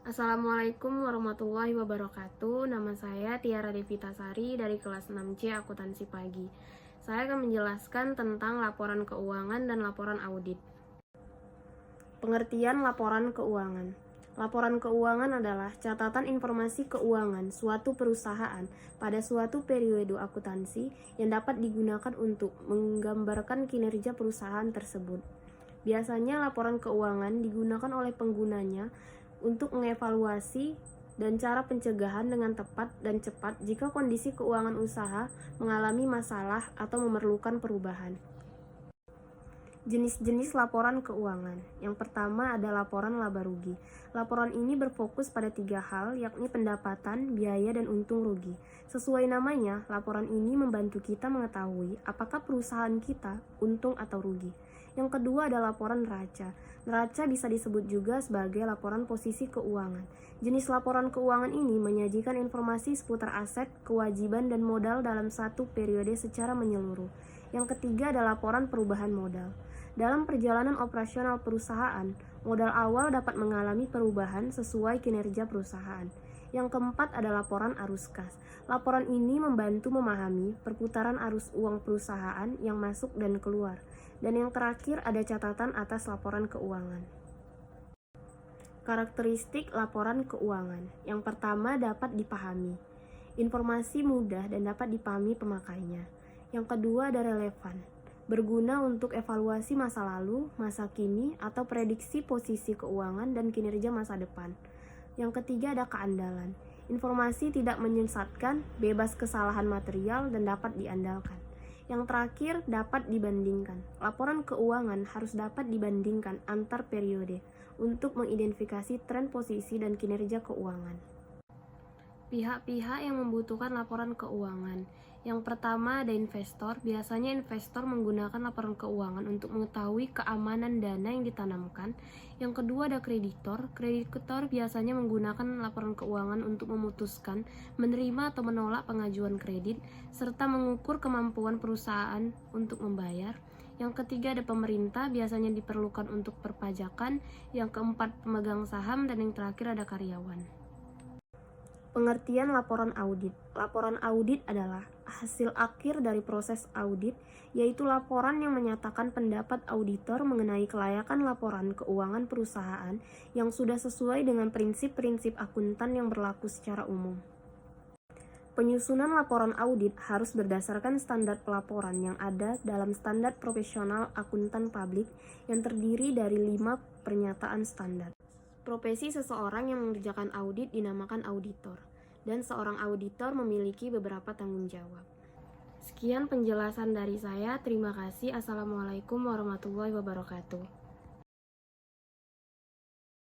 Assalamualaikum warahmatullahi wabarakatuh. Nama saya Tiara Devitasari dari kelas 6C Akuntansi Pagi. Saya akan menjelaskan tentang laporan keuangan dan laporan audit. Pengertian laporan keuangan. Laporan keuangan adalah catatan informasi keuangan suatu perusahaan pada suatu periode akuntansi yang dapat digunakan untuk menggambarkan kinerja perusahaan tersebut. Biasanya laporan keuangan digunakan oleh penggunanya untuk mengevaluasi dan cara pencegahan dengan tepat dan cepat jika kondisi keuangan usaha mengalami masalah atau memerlukan perubahan. Jenis-jenis laporan keuangan. Yang pertama ada laporan laba rugi. Laporan ini berfokus pada 3 hal, yakni pendapatan, biaya, dan untung rugi. Sesuai namanya, laporan ini membantu kita mengetahui apakah perusahaan kita untung atau rugi. Yang kedua ada laporan neraca. Neraca bisa disebut juga sebagai laporan posisi keuangan. Jenis laporan keuangan ini menyajikan informasi seputar aset, kewajiban, dan modal dalam satu periode secara menyeluruh. Yang ketiga ada laporan perubahan modal. Dalam perjalanan operasional perusahaan, modal awal dapat mengalami perubahan sesuai kinerja perusahaan. Yang keempat ada laporan arus kas. Laporan ini membantu memahami perputaran arus uang perusahaan yang masuk dan keluar. Dan yang terakhir ada catatan atas laporan keuangan. Karakteristik laporan keuangan. Yang pertama dapat dipahami. Informasi mudah dan dapat dipahami pemakainya. Yang kedua ada relevan. Berguna untuk evaluasi masa lalu, masa kini, atau prediksi posisi keuangan dan kinerja masa depan. Yang ketiga ada keandalan. Informasi tidak menyesatkan, bebas kesalahan material, dan dapat diandalkan. Yang terakhir dapat dibandingkan. Laporan keuangan harus dapat dibandingkan antar periode untuk mengidentifikasi tren posisi dan kinerja keuangan. Pihak-pihak yang membutuhkan laporan keuangan. Yang pertama ada investor. Biasanya investor menggunakan laporan keuangan untuk mengetahui keamanan dana yang ditanamkan. Yang kedua ada kreditor. Kreditor biasanya menggunakan laporan keuangan untuk memutuskan, menerima atau menolak pengajuan kredit, serta mengukur kemampuan perusahaan untuk membayar. Yang ketiga ada pemerintah, biasanya diperlukan untuk perpajakan. Yang keempat pemegang saham, dan yang terakhir ada karyawan. Pengertian laporan audit. Laporan audit adalah hasil akhir dari proses audit, yaitu laporan yang menyatakan pendapat auditor mengenai kelayakan laporan keuangan perusahaan yang sudah sesuai dengan prinsip-prinsip akuntan yang berlaku secara umum. Penyusunan laporan audit harus berdasarkan standar pelaporan yang ada dalam Standar Profesional Akuntan Publik yang terdiri dari 5 pernyataan standar. Profesi seseorang yang mengerjakan audit dinamakan auditor, dan seorang auditor memiliki beberapa tanggung jawab. Sekian penjelasan dari saya. Terima kasih. Assalamualaikum warahmatullahi wabarakatuh.